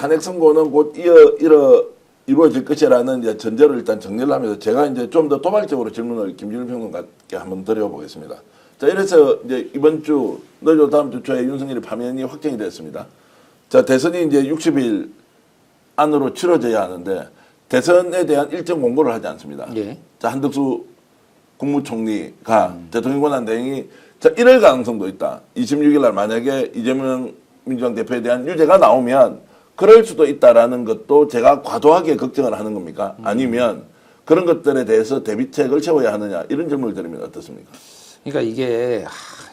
탄핵 선고는 곧 이루어질 것이라는 이제 전제를 일단 정리를 하면서 제가 이제 좀 더 도발적으로 질문을 김준일 평론가께 한번 드려보겠습니다. 자, 이래서 이제 이번 주 내일 다음 주 초에 윤석열이 파면이 확정이 됐습니다. 자, 대선이 이제 60일 안으로 치러져야 하는데 대선에 대한 일정 공고를 하지 않습니다. 예. 자, 한덕수 국무총리가 대통령 권한 대행이 자, 이럴 가능성도 있다. 26일 날 만약에 이재명 민주당 대표에 대한 유죄가 나오면 그럴 수도 있다라는 것도 제가 과도하게 걱정을 하는 겁니까? 아니면 그런 것들에 대해서 대비책을 세워야 하느냐 이런 질문을 드리면 어떻습니까? 그러니까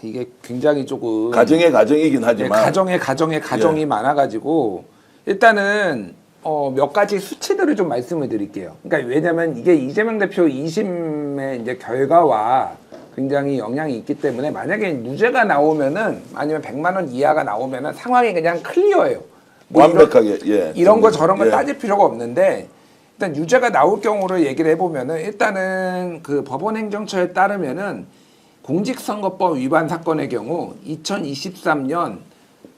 이게 굉장히 조금 가정의 가정이긴 하지만 가정이 예. 많아가지고 일단은 몇 가지 수치들을 좀 말씀을 드릴게요. 그러니까 왜냐면 이게 이재명 대표 2심의 이제 결과와 굉장히 영향이 있기 때문에 만약에 무죄가 나오면은 아니면 100만 원 이하가 나오면은 상황이 그냥 클리어예요. 뭐 완벽하게 이런 거 저런 거 예. 따질 필요가 없는데 일단 유죄가 나올 경우를 얘기를 해보면은 일단은 그 법원행정처에 따르면은 공직선거법 위반 사건의 경우 2023년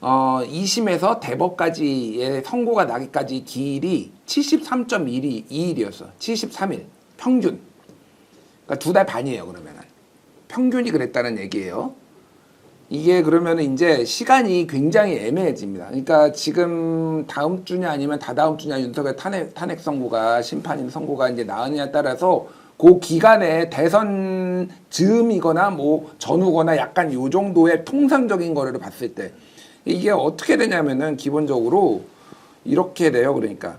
2심에서 대법까지의 선고가 나기까지 기일이 73.2일이었어. 73일 평균. 그러니까 2달 반이에요. 그러면은 평균이 그랬다는 얘기예요. 이게 그러면 이제 시간이 굉장히 애매해집니다. 그러니까 지금 다음 주냐 아니면 다다음 주냐 윤석열 탄핵 선고가 심판인 선고가 이제 나느냐에 따라서 그 기간에 대선 즈음이거나 뭐 전후거나 약간 요 정도의 통상적인 거를 봤을 때 이게 어떻게 되냐면은 기본적으로 이렇게 돼요. 그러니까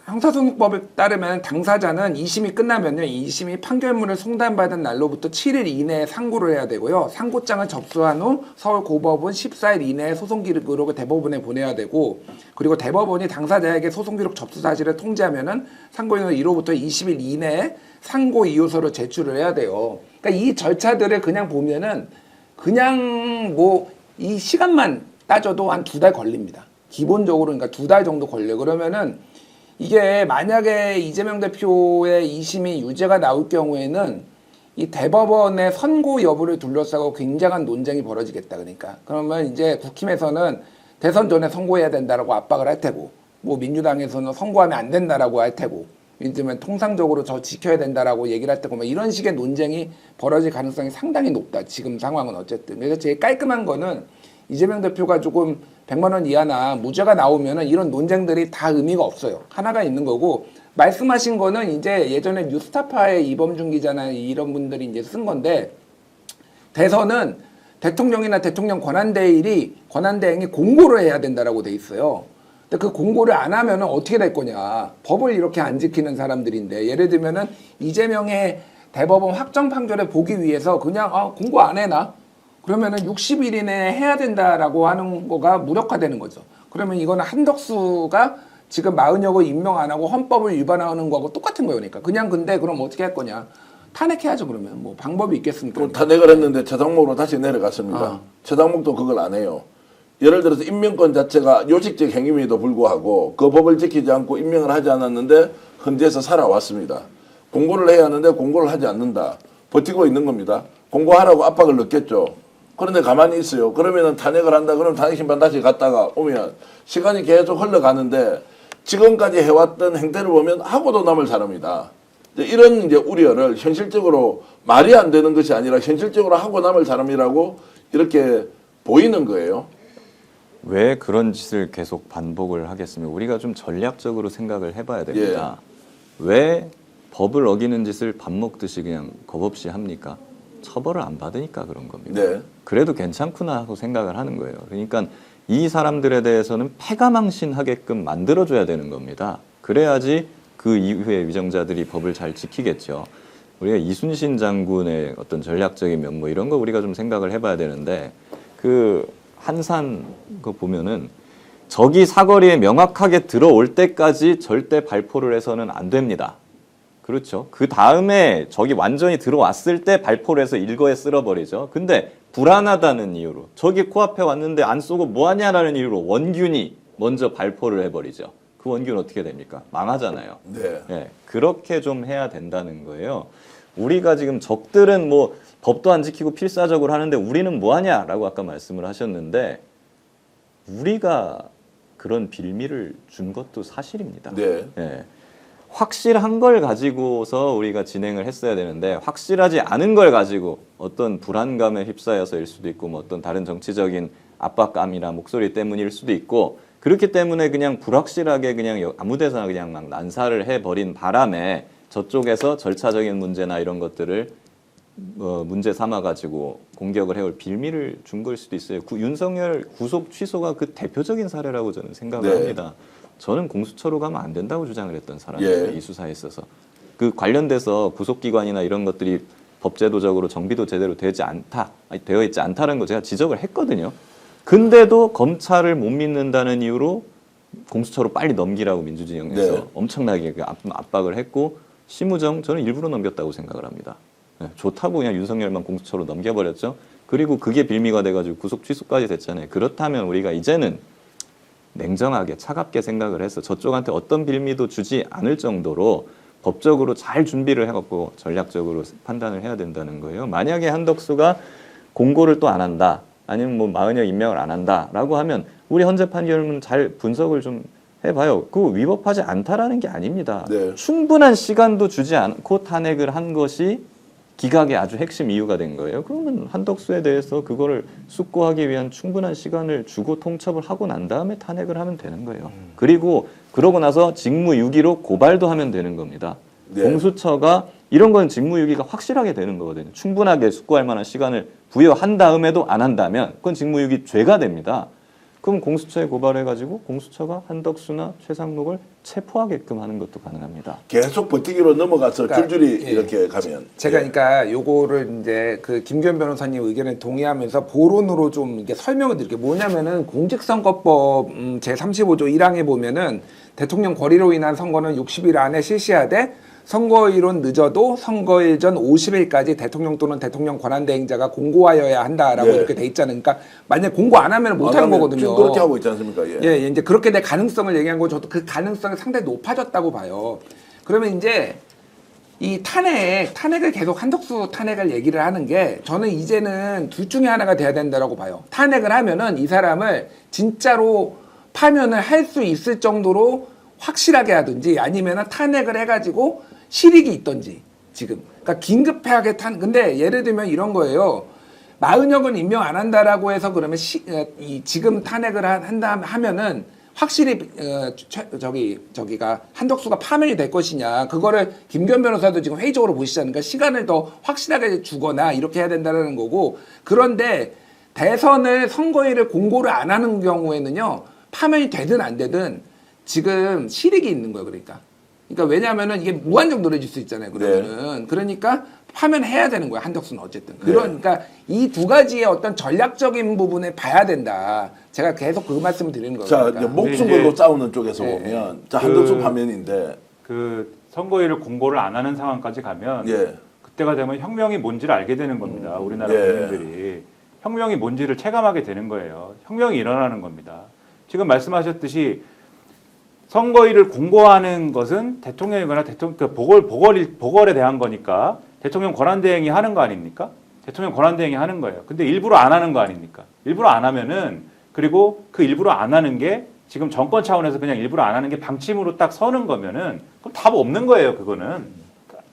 형사소송법에 따르면 당사자는 2심이 끝나면요. 2심이 판결문을 송단받은 날로부터 7일 이내에 상고를 해야 되고요. 상고장을 접수한 후 서울고법은 14일 이내에 소송기록을 대법원에 보내야 되고 그리고 대법원이 당사자에게 소송기록 접수 사실을 통지하면은 상고인은 이로부터 20일 이내에 상고 이유서를 제출을 해야 돼요. 그러니까 이 절차들을 그냥 보면은 그냥 뭐 이 시간만 따져도 한 2달 걸립니다. 기본적으로 그러니까 2달 정도 걸려요. 그러면은 이게 만약에 이재명 대표의 2심이 유죄가 나올 경우에는 이 대법원의 선고 여부를 둘러싸고 굉장한 논쟁이 벌어지겠다. 그러니까 그러면 이제 국힘에서는 대선 전에 선고해야 된다라고 압박을 할 테고 뭐 민주당에서는 선고하면 안 된다라고 할 테고 요즘은 통상적으로 저 지켜야 된다라고 얘기를 할 테고 뭐 이런 식의 논쟁이 벌어질 가능성이 상당히 높다. 지금 상황은 어쨌든. 그래서 제일 깔끔한 거는 이재명 대표가 조금 100만 원 이하나 무죄가 나오면은 이런 논쟁들이 다 의미가 없어요. 하나가 있는 거고 말씀하신 거는 이제 예전에 뉴스타파의 이범준 기자나 이런 분들이 이제 쓴 건데 대선은 대통령이나 대통령 권한대행이 공고를 해야 된다라고 돼 있어요. 근데 그 공고를 안 하면은 어떻게 될 거냐. 법을 이렇게 안 지키는 사람들인데 예를 들면은 이재명의 대법원 확정 판결을 보기 위해서 그냥 공고 안 해나? 그러면은 60일 이내에 해야 된다라고 하는 거가 무력화되는 거죠. 그러면 이거는 한덕수가 지금 마흔여고 임명 안 하고 헌법을 위반하는 거하고 똑같은 거니까. 그냥 근데 그럼 어떻게 할 거냐. 탄핵해야죠. 그러면 뭐 방법이 있겠습니까? 탄핵을 했는데 최상목으로 다시 내려갔습니다. 최상목도 그걸 안 해요. 예를 들어서 임명권 자체가 요직적 행위임에도 불구하고 그 법을 지키지 않고 임명을 하지 않았는데 헌재에서 살아왔습니다. 공고를 해야 하는데 공고를 하지 않는다. 버티고 있는 겁니다. 공고하라고 압박을 넣겠죠. 그런데 가만히 있어요. 그러면은 탄핵을 한다. 그러면 탄핵 심판 다시 갔다가 오면 시간이 계속 흘러가는데 지금까지 해왔던 행태를 보면 하고도 남을 사람이다. 이런 이제 우려를 현실적으로 말이 안 되는 것이 아니라 현실적으로 하고 남을 사람이라고 이렇게 보이는 거예요. 왜 그런 짓을 계속 반복을 하겠습니까? 우리가 좀 전략적으로 생각을 해봐야 됩니다. 예. 왜 법을 어기는 짓을 밥 먹듯이 그냥 겁 없이 합니까? 처벌을 안 받으니까 그런 겁니다. 네. 그래도 괜찮구나 하고 생각을 하는 거예요. 그러니까 이 사람들에 대해서는 패가망신하게끔 만들어줘야 되는 겁니다. 그래야지 그 이후에 위정자들이 법을 잘 지키겠죠. 우리가 이순신 장군의 어떤 전략적인 면모 이런 거 우리가 좀 생각을 해봐야 되는데 그 한산 거 보면은 적이 사거리에 명확하게 들어올 때까지 절대 발포를 해서는 안 됩니다. 그렇죠. 그 다음에 적이 완전히 들어왔을 때 발포를 해서 일거에 쓸어버리죠. 근데 불안하다는 이유로 적이 코앞에 왔는데 안 쏘고 뭐하냐라는 이유로 원균이 먼저 발포를 해버리죠. 그 원균은 어떻게 됩니까? 망하잖아요. 네. 네, 그렇게 좀 해야 된다는 거예요. 우리가 지금 적들은 뭐 법도 안 지키고 필사적으로 하는데 우리는 뭐하냐라고 아까 말씀을 하셨는데 우리가 그런 빌미를 준 것도 사실입니다. 네. 예. 확실한 걸 가지고서 우리가 진행을 했어야 되는데 확실하지 않은 걸 가지고 어떤 불안감에 휩싸여서일 수도 있고 뭐 어떤 다른 정치적인 압박감이나 목소리 때문일 수도 있고 그렇기 때문에 그냥 불확실하게 그냥 아무 데서나 그냥 막 난사를 해버린 바람에 저쪽에서 절차적인 문제나 이런 것들을 문제 삼아가지고 공격을 해올 빌미를 준 걸 수도 있어요. 윤석열 구속 취소가 그 대표적인 사례라고 저는 생각을 네. 합니다. 저는 공수처로 가면 안 된다고 주장을 했던 사람이에요. 예. 이 수사에 있어서. 그 관련돼서 구속기관이나 이런 것들이 법제도적으로 정비도 제대로 되어 있지 않다는 거 제가 지적을 했거든요. 근데도 검찰을 못 믿는다는 이유로 공수처로 빨리 넘기라고 민주진영에서 네. 엄청나게 압박을 했고 심우정 저는 일부러 넘겼다고 생각을 합니다. 네, 좋다고 그냥 윤석열만 공수처로 넘겨버렸죠. 그리고 그게 빌미가 돼가지고 구속 취소까지 됐잖아요. 그렇다면 우리가 이제는 냉정하게 차갑게 생각을 해서 저쪽한테 어떤 빌미도 주지 않을 정도로 법적으로 잘 준비를 해갖고 전략적으로 판단을 해야 된다는 거예요. 만약에 한덕수가 공고를 또 안 한다, 아니면 뭐 마은혁 임명을 안 한다라고 하면 우리 헌재 판결문 잘 분석을 좀 해봐요. 그거 위법하지 않다라는 게 아닙니다. 네. 충분한 시간도 주지 않고 탄핵을 한 것이 기각의 아주 핵심 이유가 된 거예요. 그러면 한덕수에 대해서 그거를 숙고하기 위한 충분한 시간을 주고 통첩을 하고 난 다음에 탄핵을 하면 되는 거예요. 그리고 그러고 나서 직무유기로 고발도 하면 되는 겁니다. 네. 공수처가 이런 건 직무유기가 확실하게 되는 거거든요. 충분하게 숙고할 만한 시간을 부여한 다음에도 안 한다면 그건 직무유기 죄가 됩니다. 그럼 공수처에 고발해가지고 공수처가 한덕수나 최상목을 체포하게끔 하는 것도 가능합니다. 계속 버티기로 넘어가서 그러니까, 줄줄이 예. 이렇게 가면. 제가 예. 그러니까 요거를 이제 그 김규현 변호사님 의견에 동의하면서 보론으로 좀 이렇게 설명을 드릴게요. 뭐냐면은 공직선거법 제35조 1항에 보면은 대통령 권리로 인한 선거는 60일 안에 실시하되 선거일은 늦어도 선거일 전 50일까지 대통령 또는 대통령 권한대행자가 공고하여야 한다라고 예. 이렇게 돼 있잖아요. 그러니까 만약 공고 안 하면 못 하는 거거든요. 지금 그렇게 하고 있지 않습니까? 예. 예, 이제 그렇게 될 가능성을 얘기한 거 저도 그 가능성이 상당히 높아졌다고 봐요. 그러면 이제 이 탄핵을 계속 한덕수 탄핵을 얘기를 하는 게 저는 이제는 둘 중에 하나가 돼야 된다라고 봐요. 탄핵을 하면은 이 사람을 진짜로 파면을 할 수 있을 정도로 확실하게 하든지 아니면은 탄핵을 해가지고 실익이 있던지 지금. 그러니까 긴급하게 근데 예를 들면 이런 거예요. 마은혁은 임명 안 한다라고 해서 그러면 지금 탄핵을 하면은 확실히 저기가 한덕수가 파면이 될 것이냐 그거를 김규현 변호사도 지금 회의적으로 보시자니까 시간을 더 확실하게 주거나 이렇게 해야 된다는 거고 그런데 대선을 선거일을 공고를 안 하는 경우에는요 파면이 되든 안 되든 지금 실익이 있는 거예요 그러니까 왜냐하면은 이게 무한정 노려질 수 있잖아요 그러면은 그러니까 파면해야 되는 거야 한덕수는 어쨌든 그러니까 이 두 가지의 어떤 전략적인 부분에 봐야 된다 제가 계속 그 말씀을 드리는 거예요. 자, 그러니까. 이제 목숨 걸고 이제 싸우는 쪽에서 보면 자 한덕수 파면인데 그 선거일을 공고를 안 하는 상황까지 가면 예. 그때가 되면 혁명이 뭔지를 알게 되는 겁니다. 우리나라 예. 국민들이 혁명이 뭔지를 체감하게 되는 거예요. 혁명이 일어나는 겁니다. 지금 말씀하셨듯이 선거일을 공고하는 것은 대통령이거나 보궐에 대한 거니까 대통령 권한대행이 하는 거 아닙니까? 대통령 권한대행이 하는 거예요. 근데 일부러 안 하는 거 아닙니까? 일부러 안 하면은 그리고 그 일부러 안 하는 게 지금 정권 차원에서 그냥 일부러 안 하는 게 방침으로 딱 서는 거면은 그럼 답 없는 거예요. 그거는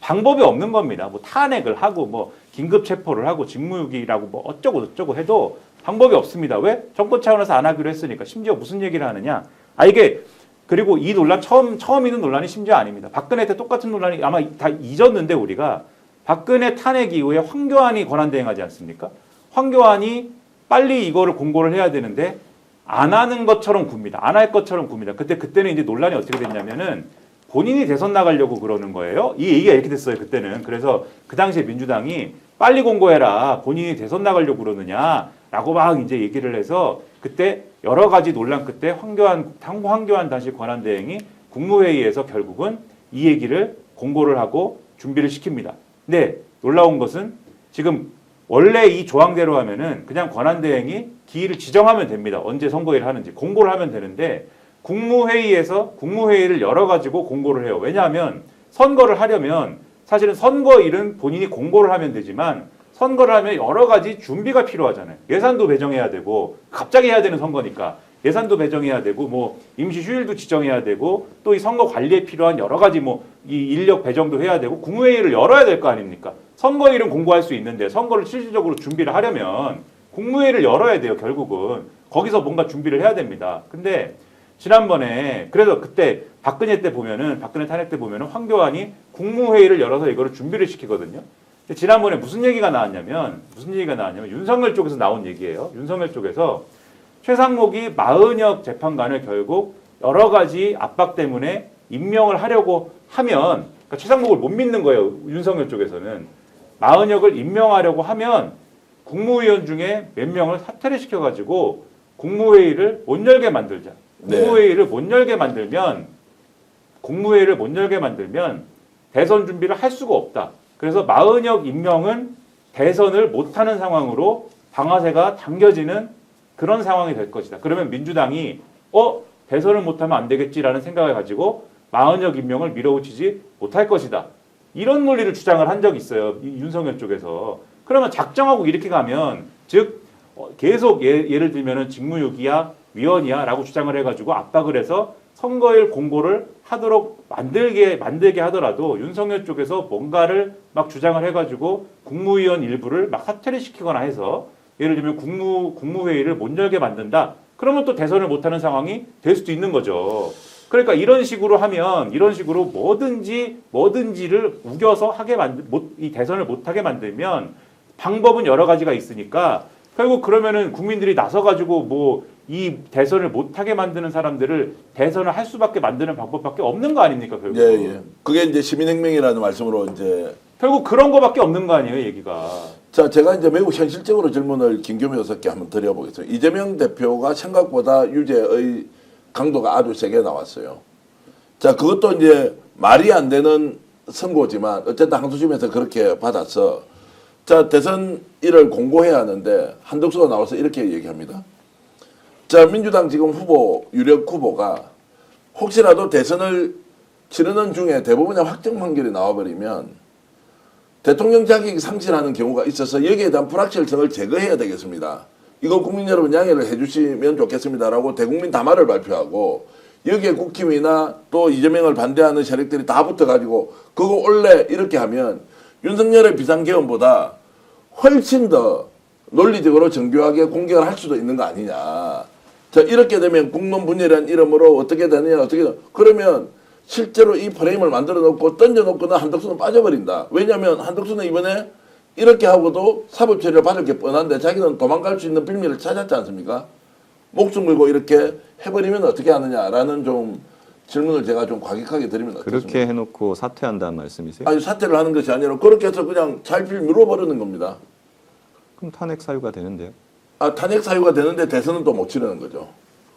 방법이 없는 겁니다. 뭐 탄핵을 하고 뭐 긴급 체포를 하고 직무유기라고 뭐 어쩌고 저쩌고 해도 방법이 없습니다. 왜? 정권 차원에서 안 하기로 했으니까. 심지어 무슨 얘기를 하느냐? 이게 그리고 이 논란 처음 있는 논란이 심지어 아닙니다. 박근혜 때 똑같은 논란이 아마 다 잊었는데 우리가 박근혜 탄핵 이후에 황교안이 권한대행하지 않습니까? 황교안이 빨리 이거를 공고를 해야 되는데 안 하는 것처럼 굽니다. 안 할 것처럼 굽니다. 그때는 이제 논란이 어떻게 됐냐면은 본인이 대선 나가려고 그러는 거예요. 이 얘기가 이렇게 됐어요. 그때는. 그래서 그 당시에 민주당이 빨리 공고해라. 본인이 대선 나가려고 그러느냐라고 막 이제 얘기를 해서 그때 여러 가지 논란 끝에 황교안 당시 권한대행이 국무회의에서 결국은 이 얘기를 공고를 하고 준비를 시킵니다. 근데 놀라운 것은 지금 원래 이 조항대로 하면은 그냥 권한대행이 기일을 지정하면 됩니다. 언제 선거일을 하는지 공고를 하면 되는데 국무회의를 열어가지고 공고를 해요. 왜냐하면 선거를 하려면 사실은 선거일은 본인이 공고를 하면 되지만 선거를 하면 여러 가지 준비가 필요하잖아요. 예산도 배정해야 되고 갑자기 해야 되는 선거니까 예산도 배정해야 되고 뭐 임시 휴일도 지정해야 되고 또 이 선거 관리에 필요한 여러 가지 뭐 이 인력 배정도 해야 되고 국무회의를 열어야 될 거 아닙니까? 선거일은 공고할 수 있는데 선거를 실질적으로 준비를 하려면 국무회의를 열어야 돼요. 결국은 거기서 뭔가 준비를 해야 됩니다. 근데 지난번에 그래서 그때 박근혜 탄핵 때 보면은 황교안이 국무회의를 열어서 이거를 준비를 시키거든요. 근데 지난번에 무슨 얘기가 나왔냐면 윤석열 쪽에서 나온 얘기예요. 윤석열 쪽에서 최상목이 마은혁 재판관을 결국 여러 가지 압박 때문에 임명을 하려고 하면 그러니까 최상목을 못 믿는 거예요. 윤석열 쪽에서는 마은혁을 임명하려고 하면 국무위원 중에 몇 명을 사퇴를 시켜가지고 국무회의를 못 열게 만들자. 국무회의를 못 열게 만들면 대선 준비를 할 수가 없다. 그래서 마은혁 임명은 대선을 못하는 상황으로 방아쇠가 당겨지는 그런 상황이 될 것이다. 그러면 민주당이 대선을 못하면 안 되겠지라는 생각을 가지고 마은혁 임명을 밀어붙이지 못할 것이다. 이런 논리를 주장을 한 적이 있어요. 이 윤석열 쪽에서. 그러면 작정하고 이렇게 가면 즉 계속 예를 들면은 직무유기야 위헌이야 라고 주장을 해가지고 압박을 해서 선거일 공고를 하도록 만들게 하더라도 윤석열 쪽에서 뭔가를 막 주장을 해가지고 국무위원 일부를 막 사퇴를 시키거나 해서 예를 들면 국무회의를 못 열게 만든다. 그러면 또 대선을 못하는 상황이 될 수도 있는 거죠. 그러니까 이런 식으로 뭐든지를 우겨서 이 대선을 못하게 만들면 방법은 여러 가지가 있으니까 결국 그러면은 국민들이 나서가지고 뭐 이 대선을 못하게 만드는 사람들을 대선을 할 수밖에 만드는 방법밖에 없는 거 아닙니까 결국? 예. 그게 이제 시민혁명이라는 말씀으로 이제 결국 그런 거밖에 없는 거 아니에요 얘기가. 자, 제가 이제 매우 현실적으로 질문을 김규민 여사께 한번 드려보겠습니다. 이재명 대표가 생각보다 유죄의 강도가 아주 세게 나왔어요. 자, 그것도 이제 말이 안 되는 선고지만 어쨌든 항소심에서 그렇게 받아서 자, 대선일을 공고해야 하는데 한덕수가 나와서 이렇게 얘기합니다. 자, 민주당 지금 유력 후보가 혹시라도 대선을 치르는 중에 대부분의 확정 판결이 나와버리면 대통령 자격이 상실하는 경우가 있어서 여기에 대한 불확실성을 제거해야 되겠습니다. 이거 국민 여러분 양해를 해주시면 좋겠습니다라고 대국민 담화를 발표하고 여기에 국힘이나 또 이재명을 반대하는 세력들이 다 붙어가지고 그거 올래 이렇게 하면 윤석열의 비상계엄보다 훨씬 더 논리적으로 정교하게 공격을 할 수도 있는 거 아니냐. 자, 이렇게 되면 국론분열이라는 이름으로 어떻게 되느냐 그러면 실제로 이 프레임을 만들어 놓고 던져 놓고는 한덕수는 빠져버린다. 왜냐하면 한덕수는 이번에 이렇게 하고도 사법 처리를 받을 게 뻔한데 자기는 도망갈 수 있는 빌미를 찾았지 않습니까? 목숨 걸고 이렇게 해버리면 어떻게 하느냐라는 좀 질문을 제가 좀 과격하게 드리면 어떻습니까? 그렇게 해놓고 사퇴한다는 말씀이세요? 아니 사퇴를 하는 것이 아니라 그렇게 해서 그냥 잘필 밀어버리는 겁니다. 그럼 탄핵 사유가 되는데요? 탄핵 사유가 되는데 대선은 또 못 치르는 거죠.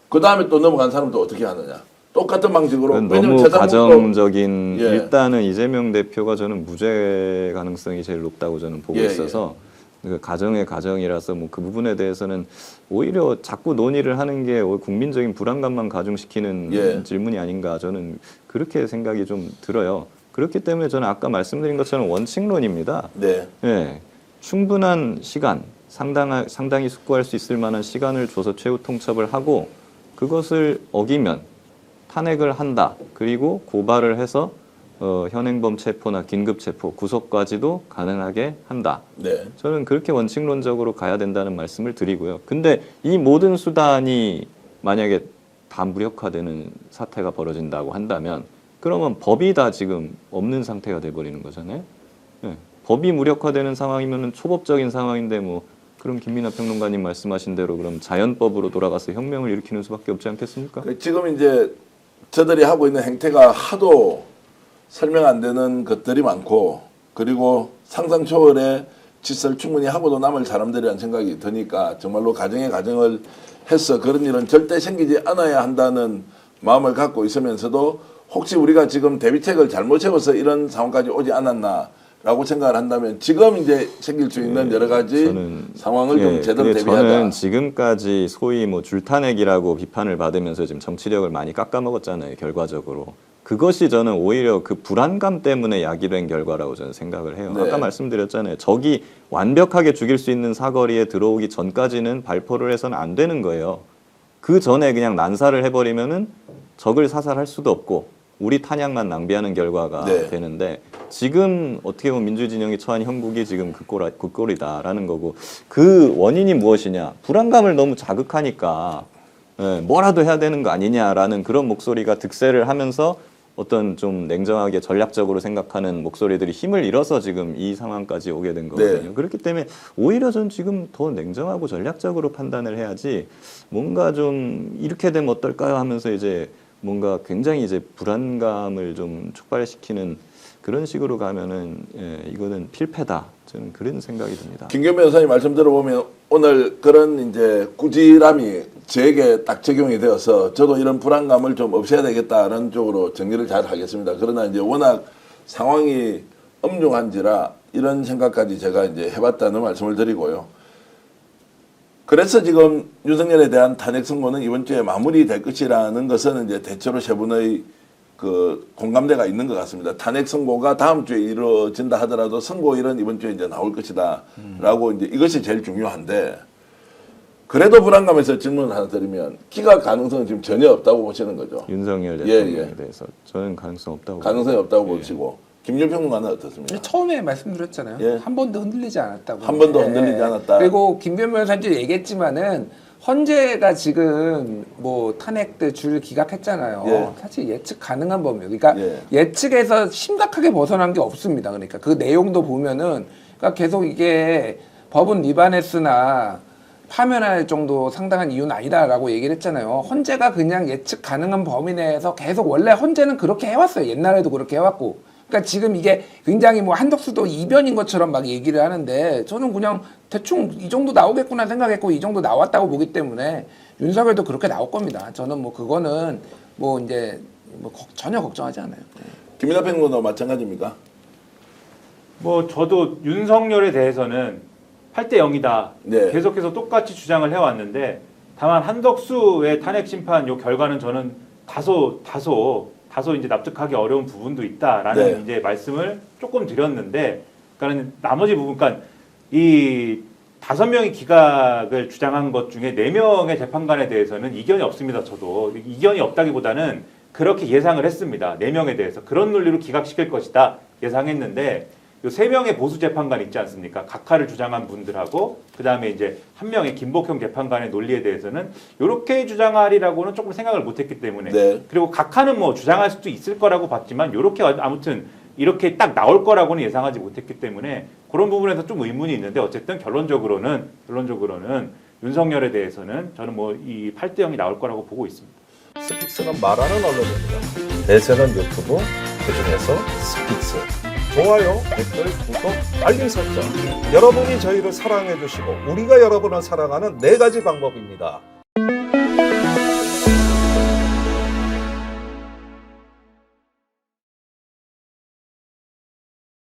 그 다음에 또 넘어간 사람도 어떻게 하느냐. 똑같은 방식으로. 너무 가정적인 예. 일단은 이재명 대표가 저는 무죄 가능성이 제일 높다고 저는 보고 있어서 그 가정의 가정이라서 뭐 그 부분에 대해서는 오히려 자꾸 논의를 하는 게 국민적인 불안감만 가중시키는 질문이 아닌가 저는 그렇게 생각이 좀 들어요. 그렇기 때문에 저는 아까 말씀드린 것처럼 원칙론입니다. 네. 예, 충분한 시간, 상당히 숙고할 수 있을 만한 시간을 줘서 최후 통첩을 하고 그것을 어기면 탄핵을 한다. 그리고 고발을 해서 현행범 체포나 긴급 체포, 구속까지도 가능하게 한다. 네. 저는 그렇게 원칙론적으로 가야 된다는 말씀을 드리고요. 근데 이 모든 수단이 만약에 다 무력화되는 사태가 벌어진다고 한다면 그러면 법이 다 지금 없는 상태가 돼버리는 거잖아요. 네. 법이 무력화되는 상황이면 초법적인 상황인데 뭐 그럼 김민하 평론가님 말씀하신 대로 그럼 자연법으로 돌아가서 혁명을 일으키는 수밖에 없지 않겠습니까? 지금 이제 저들이 하고 있는 행태가 하도 설명 안 되는 것들이 많고 그리고 상상 초월의 짓을 충분히 하고도 남을 사람들이라는 생각이 드니까 정말로 가정의 가정을 해서 그런 일은 절대 생기지 않아야 한다는 마음을 갖고 있으면서도 혹시 우리가 지금 대비책을 잘못 세워서 이런 상황까지 오지 않았나라고 생각을 한다면 지금 이제 생길 수 있는 여러 가지 상황을 좀 제대로 대비하자. 저는 지금까지 소위 뭐 줄탄핵이라고 비판을 받으면서 지금 정치력을 많이 깎아먹었잖아요. 결과적으로. 그것이 저는 오히려 그 불안감 때문에 야기된 결과라고 저는 생각을 해요. 네. 아까 말씀드렸잖아요. 적이 완벽하게 죽일 수 있는 사거리에 들어오기 전까지는 발포를 해서는 안 되는 거예요. 그 전에 그냥 난사를 해버리면은 적을 사살할 수도 없고 우리 탄약만 낭비하는 결과가 네. 되는데 지금 어떻게 보면 민주진영이 처한 형국이 지금 그 꼴이다라는 거고 그 원인이 무엇이냐 불안감을 너무 자극하니까 뭐라도 해야 되는 거 아니냐라는 그런 목소리가 득세를 하면서 어떤 좀 냉정하게 전략적으로 생각하는 목소리들이 힘을 잃어서 지금 이 상황까지 오게 된 거거든요. 네. 그렇기 때문에 오히려 전 지금 더 냉정하고 전략적으로 판단을 해야지 뭔가 좀 이렇게 되면 어떨까요 하면서 이제 뭔가 굉장히 이제 불안감을 좀 촉발시키는 그런 식으로 가면은 이거는 필패다. 저는 그런 생각이 듭니다. 김경배 변호사님 말씀 들어보면 오늘 그런 이제 꾸지람이 저에게 딱 적용이 되어서 저도 이런 불안감을 좀 없애야 되겠다는 쪽으로 정리를 잘 하겠습니다. 그러나 이제 워낙 상황이 엄중한지라 이런 생각까지 제가 이제 해봤다는 말씀을 드리고요. 그래서 지금 윤석열에 대한 탄핵 선고는 이번 주에 마무리될 것이라는 것은 이제 대체로 세 분의 그 공감대가 있는 것 같습니다. 탄핵 선고가 다음 주에 이루어진다 하더라도 선고일은 이번 주에 이제 나올 것이다라고 이제 이것이 제일 중요한데 그래도 불안감에서 질문을 하나 드리면 기각 가능성은 지금 전혀 없다고 보시는 거죠. 윤석열 예, 대통령에 예. 대해서 저는 가능성 없다고 가능성이 없다고 보시고 김준평론가는 어떻습니까? 처음에 말씀드렸잖아요. 예. 한 번도 흔들리지 않았다고. 한 번도 흔들리지 않았다. 그리고 김변 변호사님도 얘기했지만은 헌재가 지금 뭐 탄핵 때 줄 기각했잖아요. 예. 사실 예측 가능한 범위예요. 그러니까 예. 예측에서 심각하게 벗어난 게 없습니다. 그러니까 그 내용도 보면은 그러니까 계속 이게 법은 위반했으나 파면할 정도 상당한 이유는 아니다라고 얘기를 했잖아요. 헌재가 그냥 예측 가능한 범위 내에서 계속 원래 헌재는 그렇게 해왔어요. 옛날에도 그렇게 해왔고. 그러니까 지금 이게 굉장히 뭐 한덕수도 이변인 것처럼 막 얘기를 하는데 저는 그냥 대충 이 정도 나오겠구나 생각했고 이 정도 나왔다고 보기 때문에 윤석열도 그렇게 나올 겁니다. 저는 뭐 그거는 뭐 이제 뭐 전혀 걱정하지 않아요. 김민하 평론가도 마찬가지입니까? 뭐 저도 윤석열에 대해서는 8대 0이다. 네. 계속해서 똑같이 주장을 해왔는데 다만 한덕수의 탄핵 심판 요 결과는 저는 다소 이제 납득하기 어려운 부분도 있다라는 네. 이제 말씀을 조금 드렸는데, 그러니까 나머지 부분, 그러니까 이 5명이 기각을 주장한 것 중에 4명의 재판관에 대해서는 이견이 없습니다. 저도 이견이 없다기보다는 그렇게 예상을 했습니다. 4명에 대해서 그런 논리로 기각시킬 것이다 예상했는데. 요 3명의 보수 재판관 있지 않습니까? 각하를 주장한 분들하고 그 다음에 이제 1명의 김복형 재판관의 논리에 대해서는 이렇게 주장하리라고는 조금 생각을 못했기 때문에 네. 그리고 각하는 뭐 주장할 수도 있을 거라고 봤지만 이렇게 아무튼 이렇게 딱 나올 거라고는 예상하지 못했기 때문에 그런 부분에서 좀 의문이 있는데 어쨌든 결론적으로는 윤석열에 대해서는 저는 뭐 이 8대 0이 나올 거라고 보고 있습니다. 스픽스는 말하는 언론입니다. 대세는 유튜브, 그중에서 스픽스. 좋아요, 댓글, 구독, 알림 설정. 여러분이 저희를 사랑해 주시고 우리가 여러분을 사랑하는 4가지 방법입니다.